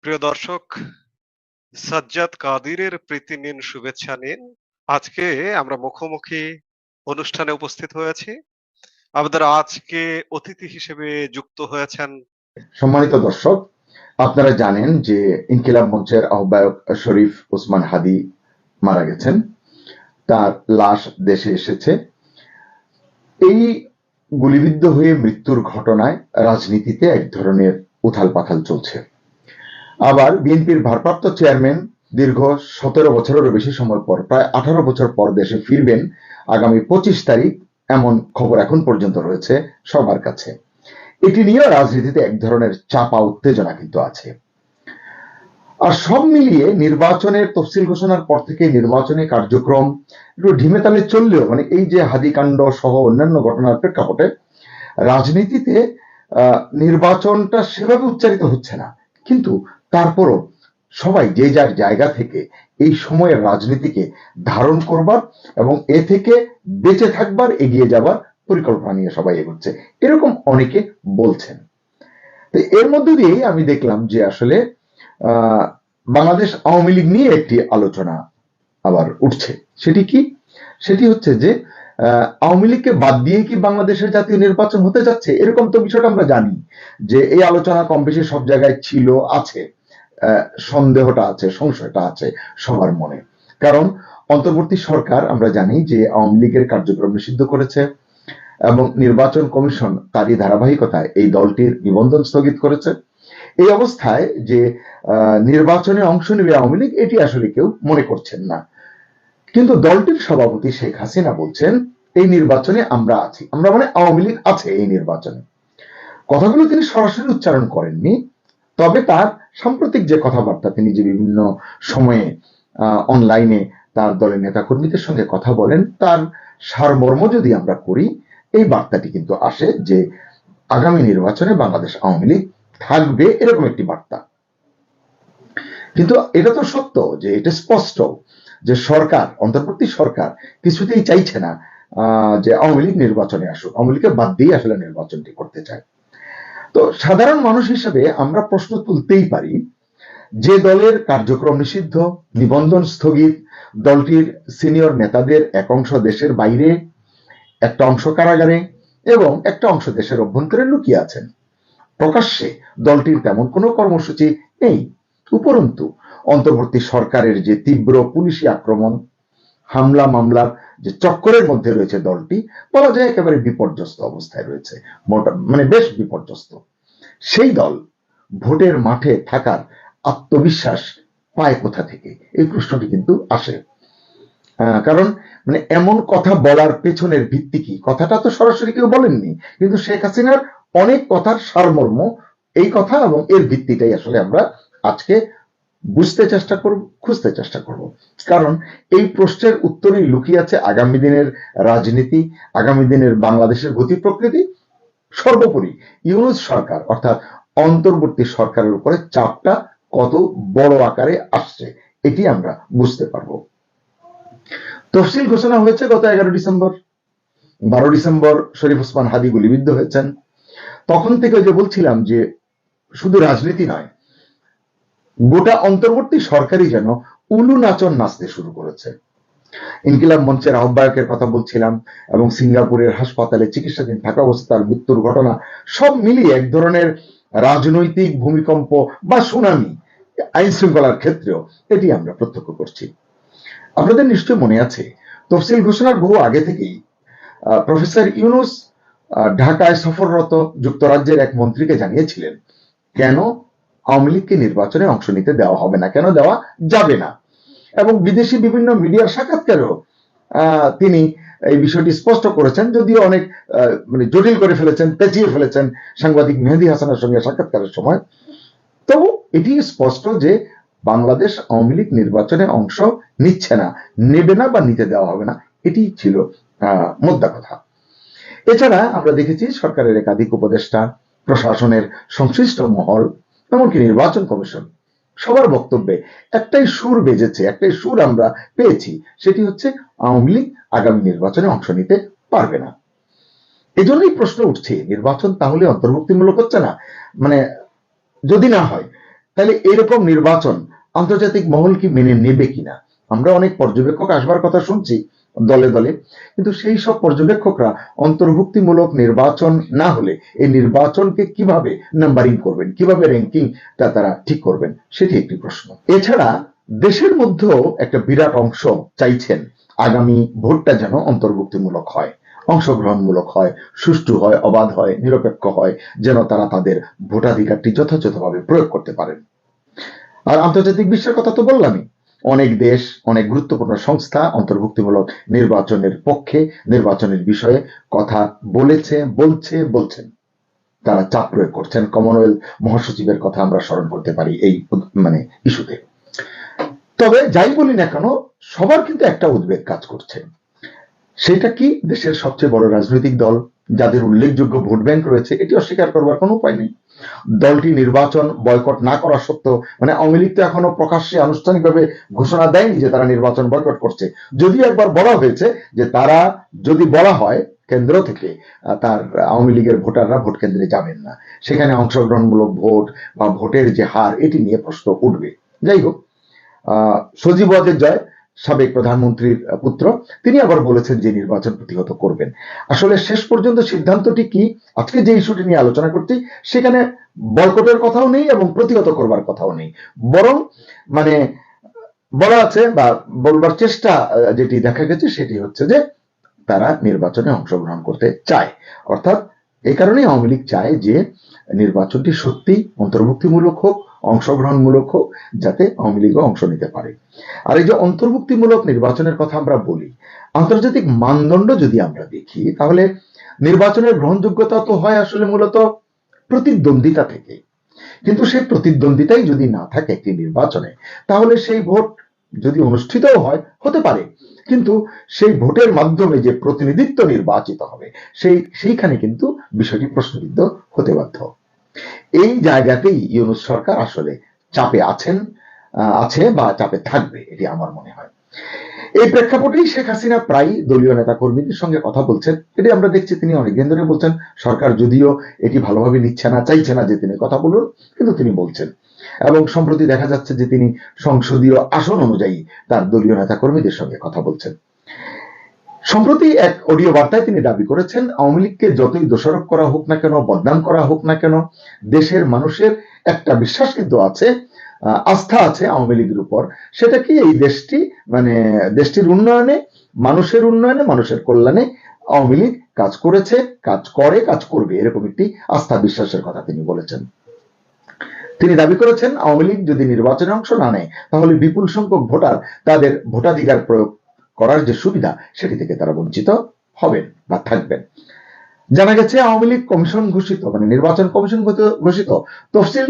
প্রিয় দর্শক, সাজ্জাদ কাদিরের প্রীতি নিন, শুভেচ্ছা নিন। আজকে আমরা মুখোমুখি অনুষ্ঠানে উপস্থিত হয়েছি। আমাদের আজকে অতিথি হিসেবে যুক্ত হয়েছেন সম্মানিত দর্শক, আপনারা জানেন যে ইনকিলাব মঞ্চের আহ্বায়ক শরীফ ওসমান হাদী মারা গেছেন। তার লাশ দেশে এসেছে। এই গুলিবিদ্ধ হয়ে মৃত্যুর ঘটনায় রাজনীতিতে এক ধরনের উথাল পাথাল চলছে। আবার বিএনপির ভারপ্রাপ্ত চেয়ারম্যান দীর্ঘ 17 বছরেরও বেশি সময় পর, প্রায় 18 বছর পর দেশে ফিরবেন আগামী 25 তারিখ, এমন খবর এখন পর্যন্ত রয়েছে সবার কাছে। এটি নিয়ে রাজনীতিতে এক ধরনের চাপা উত্তেজনা কিন্তু আছে। আর সব মিলিয়ে নির্বাচনের তফসিল ঘোষণার পর থেকে নির্বাচনী কার্যক্রম একটু ঢিমে তালে চললেও, মানে এই যে হাদিকাণ্ড সহ অন্যান্য ঘটনার প্রেক্ষাপটে রাজনীতিতে নির্বাচনটা সেভাবে উচ্চারিত হচ্ছে না। কিন্তু তারপরও সবাই যে যার জায়গা থেকে এই সময়ের রাজনীতিকে ধারণ করবার এবং এ থেকে বেঁচে থাকবার, এগিয়ে যাবার পরিকল্পনা নিয়ে সবাই এগোচ্ছে, এরকম অনেকে বলছেন। তো এর মধ্য দিয়েই আমি দেখলাম যে আসলে বাংলাদেশ আওয়ামী লীগ নিয়ে একটি আলোচনা আবার উঠছে। সেটি কি? সেটি হচ্ছে যে আওয়ামী লীগকে বাদ দিয়ে কি বাংলাদেশের জাতীয় নির্বাচন হতে যাচ্ছে, এরকম তো বিষয়টা আমরা জানি যে এই আলোচনা কম বেশি সব জায়গায় ছিল, আছে। সন্দেহটা আছে, সংশয়টা আছে সবার মনে। কারণ অন্তর্বর্তী সরকার আমরা জানি যে আওয়ামী লীগের কার্যক্রম নিষিদ্ধ করেছে এবং নির্বাচন কমিশন তারই ধারাবাহিকতায় এই দলটির নিবন্ধন স্থগিত করেছে। এই অবস্থায় যে নির্বাচনে অংশ নেবে আওয়ামী লীগ, এটি আসলে কেউ মনে করছেন না। কিন্তু দলটির সভাপতি শেখ হাসিনা বলছেন এই নির্বাচনে আমরা আছি, আমরা মানে আওয়ামী লীগ আছে এই নির্বাচনে। কথাগুলো তিনি সরাসরি উচ্চারণ করেননি, তবে তার সাম্প্রতিক যে কথাবার্তা, তিনি যে বিভিন্ন সময়ে অনলাইনে তার দলের নেতাকর্মীদের সঙ্গে কথা বলেন, তার সারমর্ম যদি আমরা করি, এই বার্তাটি কিন্তু আসে যে আগামী নির্বাচনে বাংলাদেশ আওয়ামী লীগ থাকবে, এরকম একটি বার্তা। কিন্তু এটা তো সত্য যে এটা স্পষ্ট যে সরকার, অন্তর্বর্তী সরকার কিছুতেই চাইছে না যে আওয়ামী লীগ নির্বাচনে আসুক, আওয়ামী লীগকে বাদ দিয়ে আসলে নির্বাচনটি করতে চায়। তো সাধারণ মানুষ হিসেবে আমরা প্রশ্ন তুলতেই পারি, যে দলের কার্যক্রম নিষিদ্ধ, নিবন্ধন স্থগিত, দলটির সিনিয়র নেতাদের এক অংশ দেশের বাইরে, একটা অংশ কারাগারে এবং একটা অংশ দেশের অভ্যন্তরে লুকিয়ে আছেন, প্রকাশ্যে দলটির তেমন কোনো কর্মসূচি নেই। উপরন্তু অন্তর্বর্তী সরকারের যে তীব্র পুলিশি আক্রমণ, হামলা মামলার যে চক্করের মধ্যে রয়েছে দলটি, বলা যায় একেবারে বিপর্যস্ত অবস্থায় রয়েছে, মানে বেশ বিপর্যস্ত। সেই দল ভোটের মাঠে থাকার আত্মবিশ্বাস পায় কোথা থেকে, এই প্রশ্নটি কিন্তু আসে। কারণ মানে এমন কথা বলার পেছনের ভিত্তি কি, কথাটা তো সরাসরি কেউ বলেননি, কিন্তু শেখ হাসিনার অনেক কথার সারমর্ম এই কথা এবং এর ভিত্তিটাই আসলে আমরা আজকে বুঝতে চেষ্টা করব, খুঁজতে চেষ্টা করব। কারণ এই প্রশ্নের উত্তরেই লুকিয়ে আছে আগামী দিনের রাজনীতি, আগামী দিনের বাংলাদেশের গতি প্রকৃতি, সর্বোপরি ইউনূস সরকার অর্থাৎ অন্তর্বর্তী সরকারের উপরে চাপটা কত বড় আকারে আসছে, এটি আমরা বুঝতে পারবো। তফসিল ঘোষণা হয়েছে গত 11 ডিসেম্বর। 12 ডিসেম্বর শরীফ ওসমান হাদী গুলিবিদ্ধ হয়েছেন। তখন থেকে যে বলছিলাম যে শুধু রাজনীতি নয়, গোটা অন্তর্বর্তী সরকারই যেন উলু নাচন নাচতে শুরু করেছে। ইনকিলাব মঞ্চের আহ্বায়কের কথা বলছিলাম এবং সিঙ্গাপুরের হাসপাতালে চিকিৎসাধীন থাকা অবস্থায় তার মৃত্যুর ঘটনা, সব মিলিয়ে এক ধরনের রাজনৈতিক ভূমিকম্প বা সুনামি আইন শৃঙ্খলার ক্ষেত্রেও, এটি আমরা প্রত্যক্ষ করছি। আপনাদের নিশ্চয় মনে আছে, তফসিল ঘোষণার বহু আগে থেকেই প্রফেসর ইউনূস ঢাকায় সফররত যুক্তরাজ্যের এক মন্ত্রীকে জানিয়েছিলেন কেন আওয়ামী লীগকে নির্বাচনে অংশ নিতে দেওয়া হবে না, কেন দেওয়া যাবে না। এবং বিদেশি বিভিন্ন মিডিয়ার সাক্ষাৎকারেও তিনি এই বিষয়টি স্পষ্ট করেছেন, যদিও অনেক মানে জটিল করে ফেলেছেন, পেঁচিয়ে ফেলেছেন সাংবাদিক মেহেদী হাসানের সঙ্গে সাক্ষাৎকারের সময়। তবু এটি স্পষ্ট যে বাংলাদেশ আওয়ামী লীগ নির্বাচনে অংশ নিচ্ছে না, নেবে না বা নিতে দেওয়া হবে না, এটি ছিল মোদ্দা কথা। এছাড়া আমরা দেখেছি সরকারের একাধিক উপদেষ্টা, প্রশাসনের সংশ্লিষ্ট মহল, এমনকি নির্বাচন কমিশন, সবার বক্তব্যে একটাই সুর বেজেছে, একটাই সুর আমরা পেয়েছি, সেটি হচ্ছে আওয়ামী লীগ আগামী নির্বাচনে অংশ নিতে পারবে না। এজন্যই প্রশ্ন উঠছে, নির্বাচন তাহলে অন্তর্ভুক্তিমূলক হচ্ছে না? মানে যদি না হয় তাহলে এরকম নির্বাচন আন্তর্জাতিক মহল কি মেনে নেবে কিনা? আমরা অনেক পর্যবেক্ষক আসবার কথা শুনছি দলে দলে, কিন্তু সেই সব পর্যবেক্ষকরা অন্তর্ভুক্তিমূলক নির্বাচন না হলে এই নির্বাচনকে কিভাবে নাম্বারিং করবেন, কিভাবে র্যাঙ্কিংটা তারা ঠিক করবেন, সেটি একটি প্রশ্ন। এছাড়া দেশের মধ্যেও একটা বিরাট অংশ চাইছেন আগামী ভোটটা যেন অন্তর্ভুক্তিমূলক হয়, অংশগ্রহণমূলক হয়, সুষ্ঠু হয়, অবাধ হয়, নিরপেক্ষ হয়, যেন তারা তাদের ভোটাধিকারটি যথাযথভাবে প্রয়োগ করতে পারেন। আর আন্তর্জাতিক বিশ্বের কথা তো বললামই, অনেক দেশ, অনেক গুরুত্বপূর্ণ সংস্থা অন্তর্ভুক্তিমূলক নির্বাচনের পক্ষে, নির্বাচনের বিষয়ে কথা বলছেন। তারা চাপ প্রয়োগ করছেন। কমনওয়েলথ মহাসচিবের কথা আমরা স্মরণ করতে পারি এই ইস্যুতে। তবে যাই বলি না কেন, সবার কিন্তু একটা উদ্বেগ কাজ করছে। সেটা কি? দেশের সবচেয়ে বড় রাজনৈতিক দল, যাদের উল্লেখযোগ্য ভোট ব্যাংক রয়েছে, এটি অস্বীকার করবার কোনো উপায় নেই। দলটি নির্বাচন বয়কট না করা সত্ত্বেও, আওয়ামী লীগ তো এখনো প্রকাশ্যে আনুষ্ঠানিকভাবে ঘোষণা দেয়নি যে তারা নির্বাচন বয়কট করছে। যদিও একবার বলা হয়েছে যে তারা, যদি বলা হয় কেন্দ্র থেকে, তার আওয়ামী লীগের ভোটাররা ভোট কেন্দ্রে যাবেন না, সেখানে অংশগ্রহণমূলক ভোট বা ভোটের যে হার, এটি নিয়ে প্রশ্ন উঠবে। যাই হোক, সজীব ওয়াজেদ জয়, সাবেক প্রধানমন্ত্রীর পুত্র, তিনি আবার বলেছেন যে নির্বাচন প্রতিহত করবেন। আসলে শেষ পর্যন্ত সিদ্ধান্তটি কি? আজকে যে ইস্যুটি নিয়ে আলোচনা করছি, সেখানে বয়কটের কথাও নেই এবং প্রতিহত করবার কথাও নেই, বরং বলা আছে বা বলবার চেষ্টা যেটি দেখা গেছে সেটি হচ্ছে যে তারা নির্বাচনে অংশগ্রহণ করতে চায়। অর্থাৎ এই কারণেই আওয়ামী লীগ চায় যে নির্বাচনটি সত্যিই অন্তর্ভুক্তিমূলক হোক, অংশগ্রহণমূলক হোক, যাতে আওয়ামী লীগও অংশ নিতে পারে। আর এই যে অন্তর্ভুক্তিমূলক নির্বাচনের কথা আমরা বলি, আন্তর্জাতিক মানদণ্ড যদি আমরা দেখি, তাহলে নির্বাচনের গ্রহণযোগ্যতা তো হয় আসলে মূলত প্রতিদ্বন্দ্বিতা থেকে। কিন্তু সেই প্রতিদ্বন্দ্বিতাই যদি না থাকে একটি নির্বাচনে, তাহলে সেই ভোট যদি অনুষ্ঠিতও হয়, হতে পারে, কিন্তু সেই ভোটের মাধ্যমে যে প্রতিনিধিত্ব নির্বাচিত হবে, সেইখানে কিন্তু বিষয়টি প্রশ্নবিদ্ধ হতে বাধ্য। এই জায়গাতেই ইউনূস সরকার আসলে চাপে আছে বা চাপে থাকবে, এটি আমার মনে হয়। এই প্রেক্ষাপটেই শেখ হাসিনা প্রায় দলীয় নেতা কর্মীদের সঙ্গে কথা বলছেন। এটি আমরা দেখছি, তিনি অনেকদিন ধরে বলছেন। সরকার যদিও এটি ভালোভাবে নিচ্ছে না, চাইছে না যে তিনি কথা বলুন, কিন্তু তিনি বলছেন। এবং সম্প্রতি দেখা যাচ্ছে যে তিনি সংসদীয় আসন অনুযায়ী তার দলীয় নেতা কর্মীদের সঙ্গে কথা বলছেন। সম্প্রতি এক অডিও বার্তায় তিনি দাবি করেছেন, আওয়ামী লীগকে যতই দোষারোপ করা হোক না কেন, বদনাম করা হোক না কেন, দেশের মানুষের একটা বিশ্বাস কিন্তু আছে, আস্থা আছে আওয়ামী লীগের উপর। সেটা কি? এই দেশটির উন্নয়নে, মানুষের কল্যাণে আওয়ামী লীগ কাজ করেছে, কাজ করবে, এরকম একটি আস্থা বিশ্বাসের কথা তিনি বলেছেন। তিনি দাবি করেছেন, আওয়ামী লীগ যদি নির্বাচনে অংশ না নেয়, তাহলে বিপুল সংখ্যক ভোটার তাদের ভোটাধিকার প্রয়োগ করার যে সুবিধা, সেটি থেকে তারা বঞ্চিত হবেন বা থাকবেন। জানা গেছে আওয়ামী লীগ কমিশন ঘোষিত, নির্বাচন কমিশন ঘোষিত তফসিল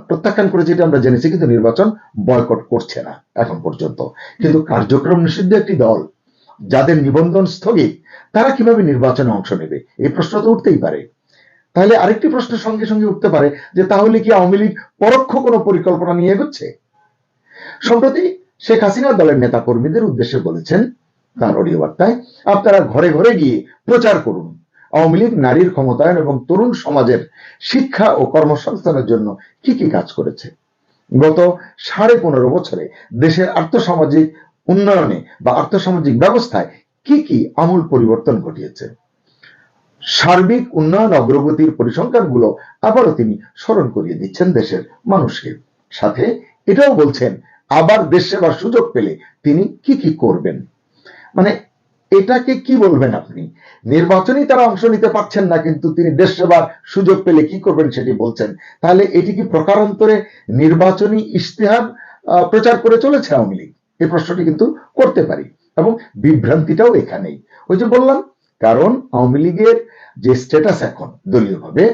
প্রত্যাখ্যান করেছে, এটা আমরা জেনেছি, কিন্তু নির্বাচন বয়কট করছে না এখন পর্যন্ত। কিন্তু কার্যক্রম নিষিদ্ধ একটি দল, যাদের নিবন্ধন স্থগিত, তারা কিভাবে নির্বাচনে অংশ নেবে? এই প্রশ্ন তো উঠতেই পারে। তাহলে আরেকটি প্রশ্ন সঙ্গে সঙ্গে উঠতে পারে যে তাহলে কি আওয়ামী লীগ পরোক্ষ কোনো পরিকল্পনা নিয়ে এগোচ্ছে? সম্প্রতি শেখ হাসিনা দলের নেতা কর্মীদের উদ্দেশ্যে বলেছেন তার অডিও বার্তায়, আপনারা ঘরে ঘরে গিয়ে প্রচার করুন আওয়ামী লীগ নারীর ক্ষমতায়ন এবং তরুণ সমাজের শিক্ষা ও কর্মসংস্থানের জন্য কি কি কাজ করেছে। গত 15.5 বছরে দেশের আর্থসামাজিক উন্নয়নে বা আর্থসামাজিক ব্যবস্থায় কি কি আমূল পরিবর্তন ঘটিয়েছে। সার্বিক উন্নয়ন অগ্রগতির পরিসংখ্যানগুলো আবারও তিনি স্মরণ করিয়ে দিচ্ছেন দেশের মানুষকে। সাথে এটাও বলছেন, আবার দেশ সেবার সুযোগ পেলে তিনি কি কি করবেন। এটাকে কি বলবেন আপনি? নির্বাচনেই তারা অংশ নিতে পারছেন না, কিন্তু তিনি দেশ সেবার সুযোগ পেলে কি করবেন সেটি বলছেন। তাহলে এটি কি প্রকারান্তরে নির্বাচনী ইশতেহার প্রচার করে চলেছে আওয়ামী লীগ? এই প্রশ্নটি কিন্তু করতে পারি, এবং বিভ্রান্তিটাও এখানেই। ওই যে বললাম, কারণ আওয়ামী লীগের যে স্ট্যাটাস এখন দলীয়ভাবে,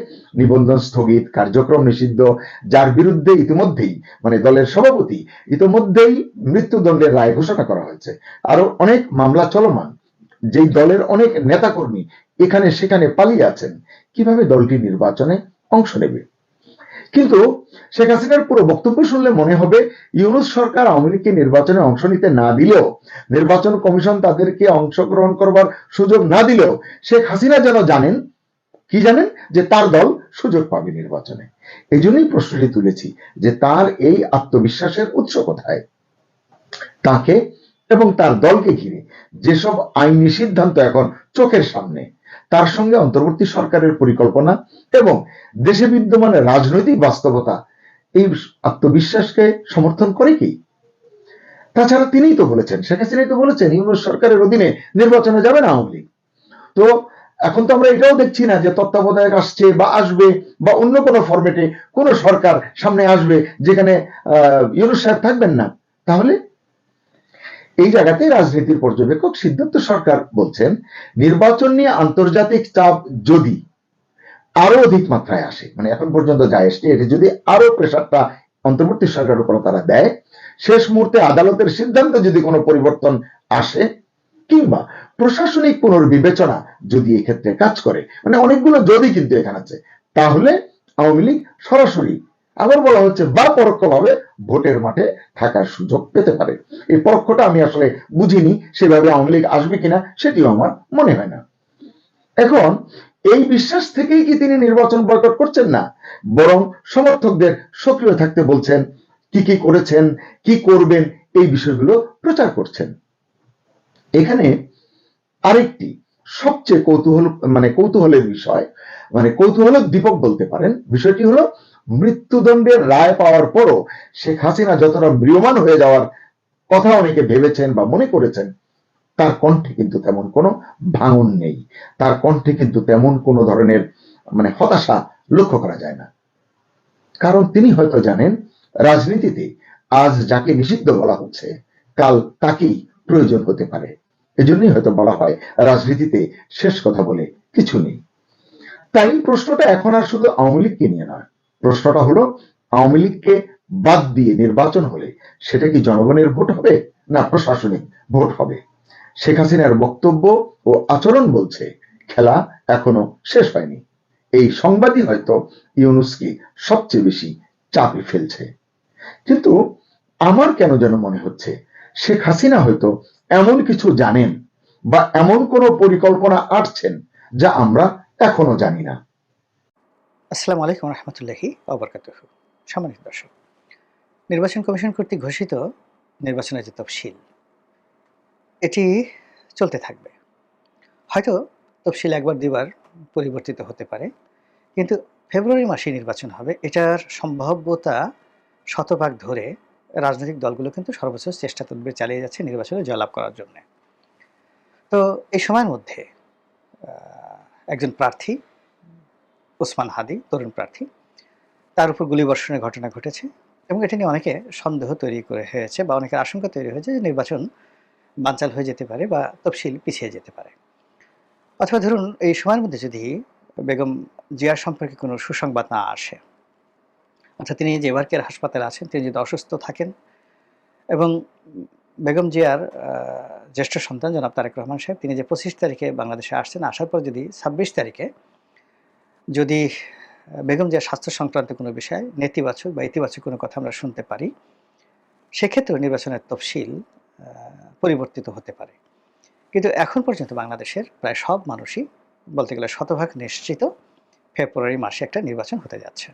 নিবন্ধন স্থগিত, কার্যক্রম নিষিদ্ধ, যার বিরুদ্ধে ইতিমধ্যেই দলের সভাপতি ইতিমধ্যেই মৃত্যুদণ্ডের রায় ঘোষণা করা হয়েছে, আরো অনেক মামলা চলমান, যেই দলের অনেক নেতাকর্মী এখানে সেখানে পালিয়ে আছেন, কিভাবে দলটি নির্বাচনে অংশ নেবে? কিন্তু শেখ হাসিনার পুরো বক্তব্য শুনলে মনে হবে ইউনূস সরকার আওয়ামী লীগকে নির্বাচনে অংশ নিতে না দিলেও, নির্বাচন কমিশন তাদেরকে অংশগ্রহণ করবার সুযোগ না দিলেও, শেখ হাসিনা যেন জানেন কি জানেন? যে তার দল সুযোগ পাবে নির্বাচনে। এই জন্যই প্রশ্নটি তুলেছি যে তার এই আত্মবিশ্বাসের উৎস কোথায়। তাকে এবং তার দলকে ঘিরে যেসব আইনি সিদ্ধান্ত এখন চোখের সামনে, তার সঙ্গে অন্তর্বর্তী সরকারের পরিকল্পনা এবং দেশে বিদ্যমান রাজনৈতিক বাস্তবতা এই আত্মবিশ্বাসকে সমর্থন করে কি? তাছাড়া তিনিই তো বলেছেন, শেখ হাসিনাই তো বলেছেন ইউনূস সরকারের অধীনে নির্বাচনে যাবে না আওয়ামী লীগ। তো এখন তো আমরা এটাও দেখছি না যে তত্ত্বাবধায়ক আসছে বা আসবে বা অন্য কোনো ফরম্যাটে কোনো সরকার সামনে আসবে যেখানে ইউনূস সাহেব থাকবেন না। তাহলে এই জায়গাতে রাজনীতির পর্যবেক্ষক সিদ্ধার্থ সরকার বলছেন নির্বাচন নিয়ে আন্তর্জাতিক চাপ যদি আরো অধিক মাত্রায় আসে, মানে এখন পর্যন্ত যা এসছে এটি যদি আরো প্রেশারটা অন্তর্বর্তী সরকারের উপর তারা দেয়, শেষ মুহূর্তে আদালতের সিদ্ধান্তে যদি কোনো পরিবর্তন আসে কিংবা প্রশাসনিক পুনর্বিবেচনা যদি এক্ষেত্রে কাজ করে, মানে অনেকগুলো যদি কিন্তু এখানে আছে, তাহলে আওয়ামী লীগ সরাসরি, আবার বলা হচ্ছে বা পরোক্ষভাবে ভোটের মাঠে থাকার সুযোগ পেতে পারে। এই পরোক্ষটা আমি আসলে বুঝিনি, সেভাবে আওয়ামী লীগ আসবে কিনা সেটিও আমার মনে হয় না। এখন এই বিশ্বাস থেকেই কি তিনি নির্বাচন বয়কট করছেন না, বরং সমর্থকদের সক্রিয় থাকতে বলছেন, কি কি করেছেন, কি করবেন এই বিষয়গুলো প্রচার করছেন। এখানে আরেকটি সবচেয়ে কৌতূহলের বিষয়, মানে কৌতূহলোদ্দীপক বলতে পারেন, বিষয়টি হলো মৃত্যুদণ্ডের রায় পাওয়ার পরও শেখ হাসিনা যতটা ম্রিয়মাণ হয়ে যাওয়ার কথা অনেকে ভেবেছেন বা মনে করেছেন, তার কণ্ঠে কিন্তু তেমন কোনো ভাঙন নেই, তার কণ্ঠে কিন্তু তেমন কোনো ধরনের হতাশা লক্ষ্য করা যায় না। কারণ তিনি হয়তো জানেন রাজনীতিতে আজ যাকে নিষিদ্ধ বলা হচ্ছে কাল তাকেই প্রয়োজন হতে পারে। এজন্যই হয়তো বলা হয় রাজনীতিতে শেষ কথা বলে কিছু নেই। তাই প্রশ্নটা এখন আর শুধু আওয়ামী লীগকে নিয়ে নয়, প্রশ্নটা হলো আওয়ামী লীগকে বাদ দিয়ে নির্বাচন হলে সেটা কি জনগণের ভোট হবে না প্রশাসনিক ভোট হবে? শেখ হাসিনার বক্তব্য ও আচরণ বলছে খেলা এখনো শেষ হয়নি। এই সংবাদই হয়তো ইউনূসকে সবচেয়ে বেশি চাপে ফেলছে। কিন্তু আমার কেন যেন মনে হচ্ছে শেখ হাসিনা হয়তো এমন কিছু জানেন বা এমন কোনো পরিকল্পনা আঁটছেন যা আমরা এখনো জানি না। আসসালামু আলাইকুম রহমতুল্লাহি ওবরকাতুহু। সম্মানিত দর্শক, নির্বাচন কমিশন কর্তৃক ঘোষিত নির্বাচনের যে তফসিল, এটি চলতে থাকবে। হয়তো তফসিল একবার দুবার পরিবর্তিত হতে পারে, কিন্তু ফেব্রুয়ারি মাসে নির্বাচন হবে এটার সম্ভাব্যতা শতভাগ ধরে রাজনৈতিক দলগুলো কিন্তু সর্বোচ্চ চেষ্টা তদবির চালিয়ে যাচ্ছে নির্বাচনে জয়লাভ করার জন্য। তো এই সময়ের মধ্যে একজন প্রার্থী ওসমান হাদি, তরুণ প্রার্থী, তার উপর গুলিবর্ষণের ঘটনা ঘটেছে এবং এটা নিয়ে অনেকে সন্দেহ তৈরি করে হয়েছে বা অনেকের আশঙ্কা তৈরি হয়েছে যে নির্বাচন বানচাল হয়ে যেতে পারে বা তফসিল পিছিয়ে যেতে পারে। অথবা ধরুন এই সময়ের মধ্যে যদি বেগম জিয়ার সম্পর্কে কোনো সুসংবাদ না আসে, অর্থাৎ তিনি যে এবারকের হাসপাতালে আছেন, তিনি যদি অসুস্থ থাকেন এবং বেগম জিয়ার জ্যেষ্ঠ সন্তান জনাব তারেক রহমান সাহেব তিনি যে 25 তারিখে বাংলাদেশে আসছেন, আসার পর যদি 26 তারিখে যদি বেগম জিয়ার স্বাস্থ্য সংক্রান্ত কোনো বিষয় নেতিবাচক বা ইতিবাচক কোনো কথা আমরা শুনতে পারি, সেক্ষেত্রে নির্বাচনের তফসিল পরিবর্তিত হতে পারে। কিন্তু এখন পর্যন্ত বাংলাদেশের প্রায় সব মানুষই বলতে গেলে শতভাগ নিশ্চিত ফেব্রুয়ারি মাসে একটা নির্বাচন হতে যাচ্ছে।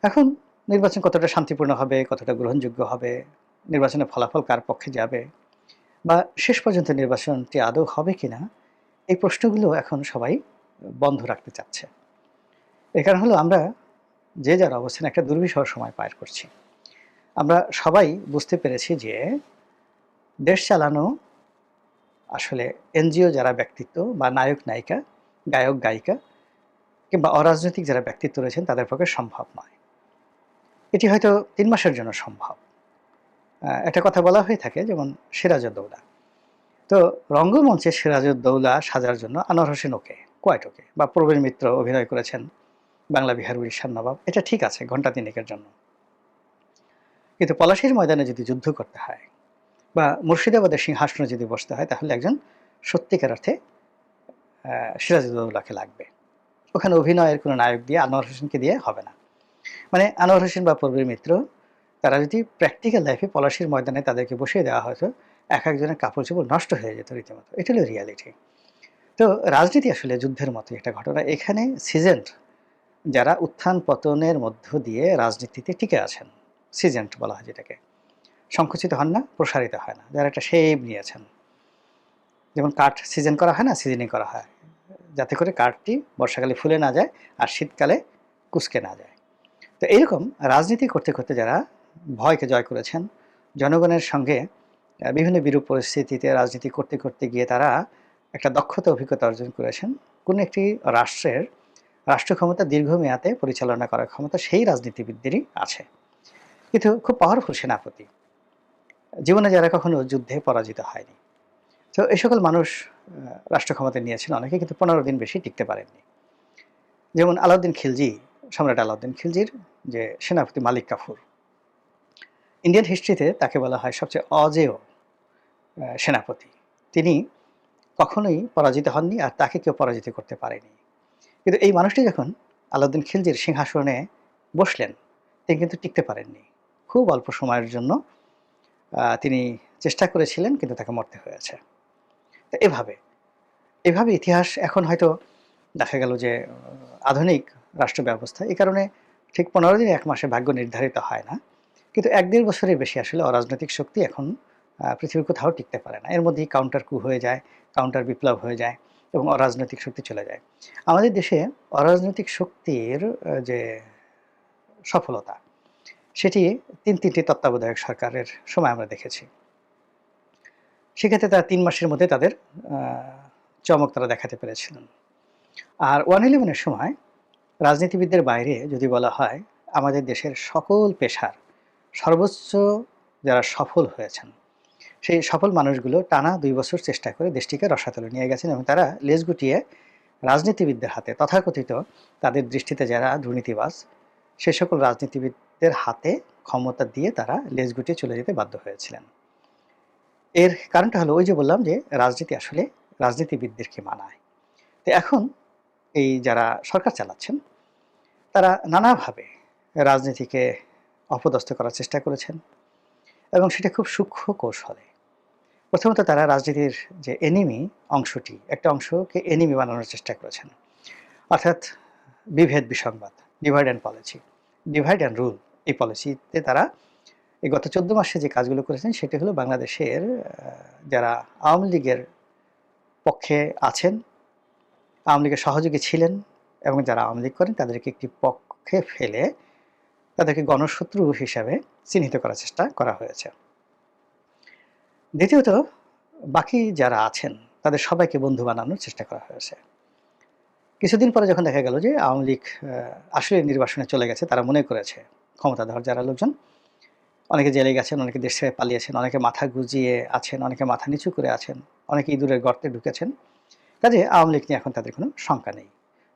এখন নির্বাচন কতটা শান্তিপূর্ণ হবে, কতটা গ্রহণযোগ্য হবে, নির্বাচনের ফলাফল কার পক্ষে যাবে বা শেষ পর্যন্ত নির্বাচনটি আদৌ হবে কিনা, এই প্রশ্নগুলো এখন সবাই বন্ধ রাখতে চাচ্ছে। এর কারণ হলো আমরা যে যার অবস্থানে একটা দুর্বিষহ সময় পার করছি। আমরা সবাই বুঝতে পেরেছি যে দেশ চালানো আসলে এনজিও যারা ব্যক্তিত্ব বা নায়ক নায়িকা, গায়ক গায়িকা কিংবা অরাজনৈতিক যারা ব্যক্তিত্ব রয়েছেন তাদের পক্ষে সম্ভব নয়। এটি হয়তো 3 মাসের জন্য সম্ভব। একটা কথা বলা হয়ে থাকে যেমন সিরাজউদ্দৌলা। তো রঙ্গমঞ্চে সিরাজউদ্দৌলা সাজার জন্য আনোয়ার হোসেন কোয়াইট ওকে বা প্রবীণ মিত্র অভিনয় করেছেন বাংলা বিহার উড়িষ্যার নবাব, এটা ঠিক আছে ঘণ্টা 3 জন্য। কিন্তু পলাশীর ময়দানে যদি যুদ্ধ করতে হয় বা মুর্শিদাবাদের সিংহাসনে যদি বসতে হয়, তাহলে একজন সত্যিকার অর্থে সিরাজউদ্দৌলাকে লাগবে। ওখানে অভিনয়ের কোনো নায়ক দিয়ে আনোয়ার হোসেনকে দিয়ে হবে না। মানে আনোয়ার হোসেন বা প্রবীর মিত্র তারা যদি প্র্যাকটিক্যাল লাইফে পলাশীর ময়দানে তাদেরকে বসিয়ে দেওয়া হতো, এক একজনের কাপড় চোপড় নষ্ট হয়ে যেত রীতিমতো। এটা হলো রিয়ালিটি। তো রাজনীতি আসলে যুদ্ধের মতো একটা ঘটনা। এখানে সিজেন্ট যারা উত্থান পতনের মধ্য দিয়ে রাজনীতিতে টিকে আছেন, সিজেন্ট বলা হয় যেটাকে। সংকুচিত হন না, প্রসারিত হয় না। যারা একটা শেপ নিয়েছেন। যেমন কাঠ সিজন করা হয় না, সিজনিং করা হয়। যাতে করে কাঠটি বর্ষাকালে ফুলে না যায় আর শীতকালে কুঁচকে না যায়। তো এইরকম রাজনীতি করতে, করতে যারা ভয়কে জয় করেছেন, জনগণের সঙ্গে বিভিন্ন বিরূপ পরিস্থিতিতে রাজনীতি করতে, করতে গিয়ে তারা একটা দক্ষতা অভিজ্ঞতা অর্জন করেছেন। কোনো একটি রাষ্ট্রের রাষ্ট্র ক্ষমতা দীর্ঘমেয়াদে পরিচালনা করার ক্ষমতা সেই রাজনীতিবিদদেরই আছে। কিন্তু খুব পাওয়ারফুল সেনাপতি। জীবনে যারা কখনো যুদ্ধে পরাজিত হয়নি। তো এই সকল মানুষ রাষ্ট্র ক্ষমতায় নিয়েছেন অনেকে, কিন্তু ১৫ দিন বেশি টিকতে পারেননি। যেমন আলাউদ্দিন খিলজি, সম্রাট আলাউদ্দিন খিলজির যে সেনাপতি মালিক কাফুর। ইন্ডিয়ান হিস্ট্রিতে তাকে বলা হয় সবচেয়ে অজেয় সেনাপতি। তিনি কখনোই পরাজিত হননি আর তাকে কেউ পরাজিত করতে পারেনি। কিন্তু এই মানুষটি যখন আলাউদ্দিন খিলজির সিংহাসনে বসলেন, তিনি কিন্তু টিকতে পারেননি। খুব অল্প সময়ের জন্য তিনি চেষ্টা করেছিলেন, কিন্তু তাকে মরতে হয়েছে। তো এভাবে ইতিহাস এখন হয়তো দেখা গেল যে আধুনিক রাষ্ট্র ব্যবস্থা এই কারণে ঠিক ১৫ দিন ১ মাসে ভাগ্য নির্ধারিত হয় না। কিন্তু ১-১.৫ বছরের বেশি আসলে অরাজনৈতিক শক্তি এখন পৃথিবীর কোথাও টিকতে পারে না। এর মধ্যেই কাউন্টার কু হয়ে যায়, কাউন্টার বিপ্লব হয়ে যায় এবং অরাজনৈতিক শক্তি চলে যায়। আমাদের দেশে অরাজনৈতিক শক্তির যে সফলতা, সেটি ৩টি তত্ত্বাবধায়ক সরকারের সময় আমরা দেখেছি। সেক্ষেত্রে তারা ৩ মাসের মধ্যে তাদের আ চমক তারা দেখাতে পেরেছিলেন। আর 111 এর সময় রাজনীতিবিদদের বাইরে যদি বলা হয়, আমাদের দেশের সকল পেশার সর্বোচ্চ যারা সফল হয়েছেন, সেই সফল মানুষগুলো টানা ২ বছর চেষ্টা করে দেশটিকে রসাতলে নিয়ে গেছেন এবং তারা লেজ গুটিয়ে রাজনীতিবিদদের হাতে, তথাকথিত তাদের দৃষ্টিতে যারা দুর্নীতিবাজ, সে সকল রাজনীতিবিদদের হাতে ক্ষমতা দিয়ে তারা লেজ গুটিয়ে চলে যেতে বাধ্য হয়েছিলেন। এর কারণটা হলো ওই যে বললাম যে রাজনীতি আসলে রাজনীতিবিদদেরকে মানায়। তো এখন এই যারা সরকার চালাচ্ছেন, তারা নানাভাবে রাজনীতিকে অপদস্থ করার চেষ্টা করেছেন এবং সেটা খুব সূক্ষ্ম কৌশলে। প্রথমত তারা রাজনীতির যে এনিমি অংশটি, একটা অংশকে এনিমি বানানোর চেষ্টা করেছেন। অর্থাৎ বিভেদ বিসংবাদ, divide and policy, divide and rule, এই পলিসিতে তারা এই গত ১৪ মাসে যে কাজগুলো করেছেন সেটি হলো বাংলাদেশের যারা আওয়ামী লীগের পক্ষে আছেন, আওয়ামী লীগের সহযোগী ছিলেন এবং যারা আওয়ামী লীগ করেন তাদেরকে একটি পক্ষে ফেলে তাদেরকে গণশত্রু হিসাবে চিহ্নিত করার চেষ্টা করা হয়েছে। দ্বিতীয়ত, বাকি যারা আছেন তাদের সবাইকে বন্ধু বানানোর চেষ্টা করা হয়েছে। কিছুদিন পরে যখন দেখা গেল যে আওয়ামী লীগ আসলে নির্বাসনে চলে গেছে, তারা মনে করেছে ক্ষমতাধর যারা লোকজন, অনেকে জেলে গেছেন, অনেকে দেশ ছেড়ে পালিয়েছেন, অনেকে মাথা গুজিয়ে আছেন, অনেকে মাথা নিচু করে আছেন, অনেকে ইঁদুরের গর্তে ঢুকেছেন। কাজে আওয়ামী লীগ নিয়ে এখন তাদের কোনো শঙ্কা নেই।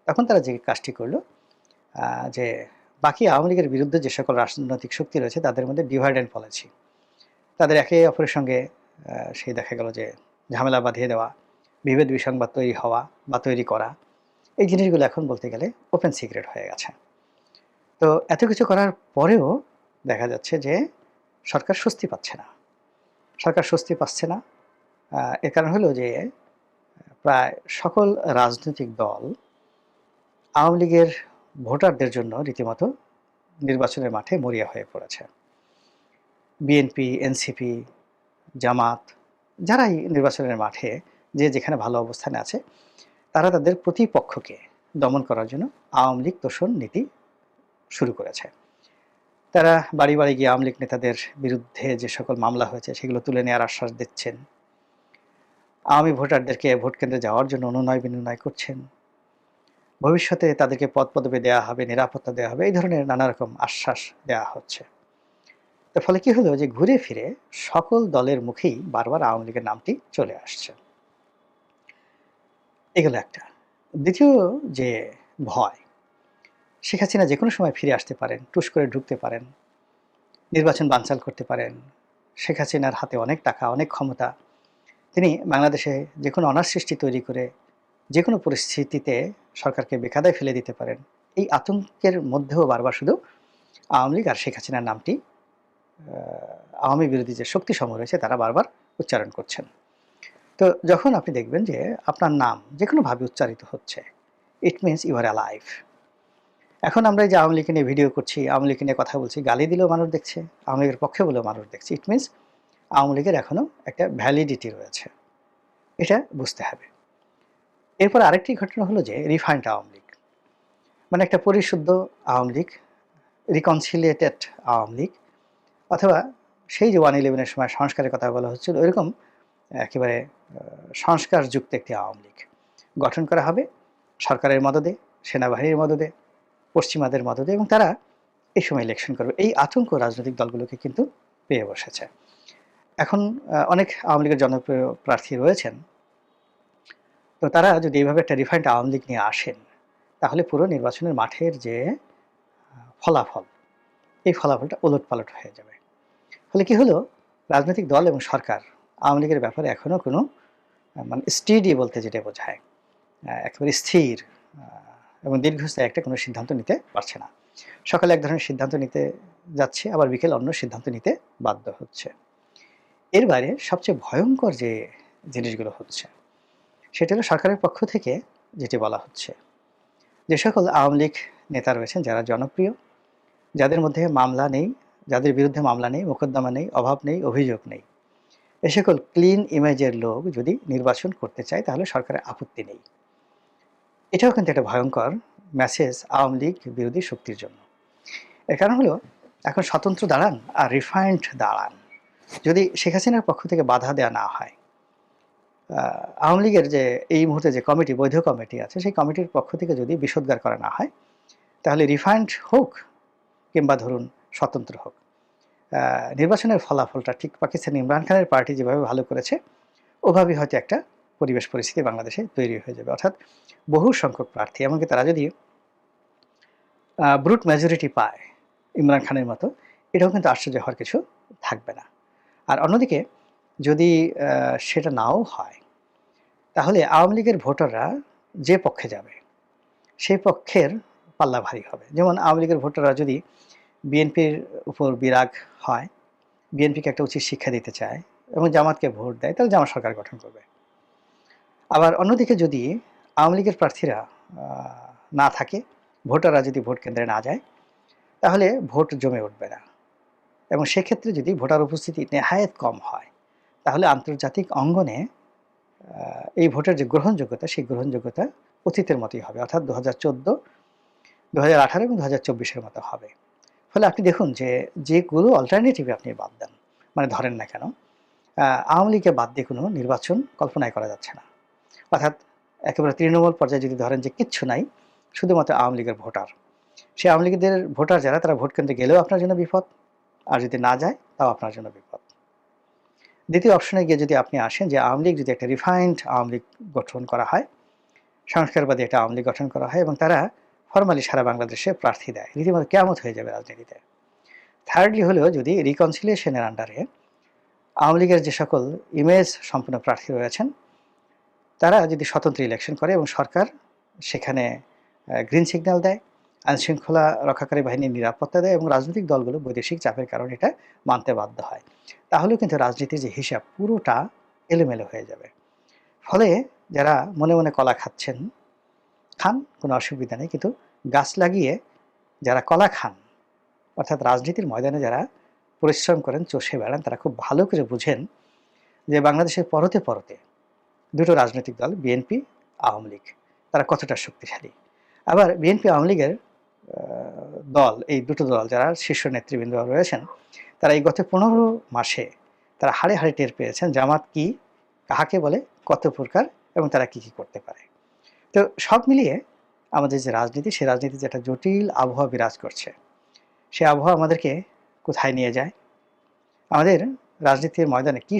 তখন তারা যে কাজটি করল, যে বাকি আওয়ামী লীগের বিরুদ্ধে যে সকল রাজনৈতিক শক্তি রয়েছে তাদের মধ্যে ডিভাইড অ্যান্ড পলিসি, তাদের একে অপরের সঙ্গে সেই দেখা গেল যে ঝামেলা বাঁধিয়ে দেওয়া, বিভেদ বিসংবাদ তৈরি হওয়া বা তৈরি করা, এই জিনিসগুলো এখন বলতে গেলে ওপেন সিক্রেট হয়ে গেছে। তো এত কিছু করার পরেও দেখা যাচ্ছে যে সরকার স্বস্তি পাচ্ছে না। সরকার স্বস্তি পাচ্ছে না, এর কারণ হলো যে প্রায় সকল রাজনৈতিক দল আওয়ামী লীগের ভোটারদের জন্য রীতিমতো নির্বাচনের মাঠে মরিয়া হয়ে পড়েছে। বিএনপি, এনসিপি, জামাত, যারাই নির্বাচনের মাঠে যে যেখানে ভালো অবস্থানে আছে, তারা তাদের প্রতিপক্ষকে দমন করার জন্য আওয়ামী লীগ তোষণ নীতি শুরু করেছে। তারা বাড়ি, বাড়ি গিয়ে আওয়ামী লীগ নেতাদের বিরুদ্ধে যে সকল মামলা হয়েছে সেগুলো তুলে নেওয়ার আশ্বাস দিচ্ছেন। আওয়ামী ভোটারদেরকে ভোট কেন্দ্রে যাওয়ার জন্য অনুনয় বিনয় করছেন। ভবিষ্যতে তাদেরকে পদ-পদবি দেয়া হবে, নিরাপত্তা দেয়া হবে, এই ধরনের নানা রকম আশ্বাস দেয়া হচ্ছে। এর ফলে কি হলো যে ঘুরে ফিরে সকল দলের মুখেই বারবার আওয়ামী লীগের নামটি চলে আসছে। এগুলো একটা। দ্বিতীয় যে ভয়, শেখ হাসিনা যেকোনো সময় ফিরে আসতে পারেন, টুস করে ঢুকতে পারেন, নির্বাচন বানচাল করতে পারেন। শেখ হাসিনার হাতে অনেক টাকা, অনেক ক্ষমতা। তিনি বাংলাদেশে যেকোনো অনার সৃষ্টি তৈরি করে যেকোনো পরিস্থিতিতে সরকারকে বেকায়দায় ফেলে দিতে পারেন। এই আতঙ্কের মধ্যেও বারবার শুধু আওয়ামী লীগ আর শেখ হাসিনার নামটি আওয়ামী বিরোধী যে শক্তিসমূহ রয়েছে তারা বারবার উচ্চারণ করছেন। তো যখন আপনি দেখবেন যে আপনার নাম যেকোনোভাবে উচ্চারিত হচ্ছে, it means you are alive. এখন আমরা এই যে আওয়ামী লীগকে নিয়ে ভিডিও করছি, আওয়ামী লীগকে নিয়ে কথা বলছি, গালি দিলেও মানুষ দেখছে, আওয়ামী লীগের পক্ষে বলেও মানুষ দেখছে। ইট মিনস আওয়ামী লীগের এখনো একটা ভ্যালিডিটি রয়েছে। এটা বুঝতে হবে। এরপর আরেকটি ঘটনা হলো যে রিফাইন্ড আওয়ামী লীগ। মানে একটা পরিশুদ্ধ আওয়ামী লীগ, রিকনসিলিয়েটেড আওয়ামী লীগ, অথবা সেই যে 1/11 এর সময় সংস্কারের কথা বলা হচ্ছিল ওইরকম একেবারে সংস্কারযুক্ত একটি আওয়ামী লীগ গঠন করা হবে সরকারের মদদে, সেনাবাহিনীর মদদে, পশ্চিমাদের মদদে, এবং তারা এই সময় ইলেকশন করবে। এই আতঙ্ক রাজনৈতিক দলগুলোকে কিন্তু পেয়ে বসেছে। এখন অনেক আওয়ামী লীগের জনপ্রিয় প্রার্থী রয়েছেন। তো তারা যদি এইভাবে একটা রিফাইন্ড আওয়ামী লীগ নিয়ে আসেন, তাহলে পুরো নির্বাচনের মাঠের যে ফলাফল, এই ফলাফলটা ওলটপালট হয়ে যাবে। ফলে কি হলো, রাজনৈতিক দল এবং সরকার আওয়ামী লীগের ব্যাপারে এখনো কোনো মানে স্টেডি বলতে যেটা বোঝায়, একেবারে স্থির এবং দীর্ঘস্থায়ী একটা কোনো সিদ্ধান্ত নিতে পারছে না। সকালে এক ধরনের সিদ্ধান্ত নিতে যাচ্ছে, আবার বিকেল অন্য সিদ্ধান্ত নিতে বাধ্য হচ্ছে। এর বাইরে সবচেয়ে ভয়ঙ্কর যে জিনিসগুলো হচ্ছে, সেটা হলো সরকারের পক্ষ থেকে যেটি বলা হচ্ছে, যে সকল আওয়ামী লীগ নেতা রয়েছেন যারা জনপ্রিয়, যাদের মধ্যে মামলা নেই, যাদের বিরুদ্ধে মামলা নেই, মোকদ্দমা নেই, অভাব নেই, অভিযোগ নেই, এ সকল ক্লিন ইমেজের লোক যদি নির্বাচন করতে চায় তাহলে সরকারের আপত্তি নেই। এটাও কিন্তু একটা ভয়ঙ্কর মেসেজ আওয়ামী লীগ বিরোধী শক্তির জন্য। এর কারণ হলো, এখন স্বতন্ত্র দাঁড়ান আর রিফাইন্ড দাঁড়ান, যদি শেখ হাসিনার পক্ষ থেকে বাধা দেওয়া না হয়, আওয়ামী লীগের যে এই মুহূর্তে যে কমিটি, বৈধ কমিটি আছে, সেই কমিটির পক্ষ থেকে যদি বিষোদ্গার করা না হয়, তাহলে রিফাইন্ড হোক কিংবা ধরুন স্বতন্ত্র হোক, নির্বাচনের ফলাফলটা ঠিক পাকিস্তানি ইমরান খানের পার্টি যেভাবে ভালো করেছে ওভাবেই হয়তো একটা পরিবেশ পরিস্থিতি বাংলাদেশে তৈরি হয়ে যাবে। অর্থাৎ বহু সংখ্যক প্রার্থী, এমনকি তারা যদি ব্রুট মেজরিটি পায় ইমরান খানের মতো, এটাও কিন্তু আশ্চর্য হওয়ার কিছু থাকবে না। আর অন্যদিকে যদি সেটা নাও হয়, তাহলে আওয়ামী লীগের ভোটাররা যে পক্ষে যাবে সেই পক্ষের পাল্লা ভারী হবে। যেমন আওয়ামী লীগের ভোটাররা যদি বিএনপির উপর বিরাগ হয়, বিএনপিকে একটা উচিত শিক্ষা দিতে চায় এবং জামাতকে ভোট দেয়, তাহলে জামাত সরকার গঠন করবে। আবার অন্যদিকে যদি আওয়ামী লীগের প্রার্থীরা না থাকে, ভোটাররা যদি ভোট কেন্দ্রে না যায়, তাহলে ভোট জমে উঠবে না। এবং সেক্ষেত্রে যদি ভোটার উপস্থিতি নেহায়েত কম হয়, তাহলে আন্তর্জাতিক অঙ্গনে এই ভোটের যে গ্রহণযোগ্যতা, সেই গ্রহণযোগ্যতা অতীতের মতোই হবে, অর্থাৎ 2014, 2018 এবং 2024-এর মতো হবে। ফলে আপনি দেখুন যে যেগুলো অল্টারনেটিভ আপনি বাদ দেন, মানে ধরেন না কেন, আওয়ামী লীগকে বাদ দিয়ে কোনো নির্বাচন কল্পনাই করা যাচ্ছে না। অর্থাৎ একেবারে তৃণমূল পর্যায়ে যদি ধরেন যে কিচ্ছু নাই, শুধুমাত্র আওয়ামী লীগের ভোটার, সেই আওয়ামী লীগের ভোটার যারা, তারা ভোট কেন্দ্রে গেলেও আপনার জন্য বিপদ, আর যদি না যায় তাও আপনার জন্য বিপদ। দ্বিতীয় অপশনে গিয়ে যদি আপনি আসেন যে আওয়ামী লীগ যদি একটা রিফাইন্ড আওয়ামী লীগ গঠন করা হয়, সংস্কারবাদী একটা আওয়ামী লীগ গঠন করা হয় এবং তারা ফরমালি সারা বাংলাদেশে প্রার্থী দেয়, রীতিমতো কেয়ামত হয়ে যাবে রাজনীতিতে। থার্ডলি হলো, যদি রিকনসিলিয়েশনের আন্ডারে আওয়ামী লীগের যে সকল ইমেজ সম্পন্ন প্রার্থী রয়েছেন, তারা যদি স্বতন্ত্র ইলেকশন করে এবং সরকার সেখানে গ্রিন সিগন্যাল দেয়, আইনশৃঙ্খলা রক্ষাকারী বাহিনীর নিরাপত্তা দেয় এবং রাজনৈতিক দলগুলো বৈদেশিক চাপের কারণে এটা মানতে বাধ্য হয়, তাহলেও কিন্তু রাজনীতির যে হিসাব পুরোটা এলোমেলো হয়ে যাবে। ফলে যারা মনে মনে কলা খাচ্ছেন, খান, কোনো অসুবিধা নেই, কিন্তু গাছ লাগিয়ে যারা কলা খান, অর্থাৎ রাজনীতির ময়দানে যারা পরিশ্রম করেন, চষে বেড়ান, তারা খুব ভালো করে বুঝেন যে বাংলাদেশের পরতে পরতে দুটো রাজনৈতিক দল, বিএনপি, আওয়ামী লীগ, তারা কতটা শক্তিশালী। আবার বিএনপি, আওয়ামী লীগের দল, এই দুটো দল যারা শীর্ষ নেতৃবৃন্দ রয়েছেন, তারা এই গত 15 মাসে তারা হাড়ে হাড়ে টের পেয়েছেন জামাত কি, কাহাকে বলে, কত প্রকার এবং তারা কি কি করতে পারে। তো সব মিলিয়ে আমাদের যে রাজনীতি, সেই রাজনীতি যে একটা জটিল আবহাওয়া বিরাজ করছে, সেই আবহাওয়া আমাদেরকে কোথায় নিয়ে যায়, আমাদের রাজনীতির ময়দানে কি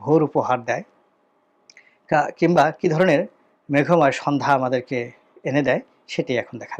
ভোর উপহার দেয়, কিংবা কি ধরনের মেঘময় সন্ধ্যা আমাদেরকে এনে দেয়, সেটাই এখন দেখার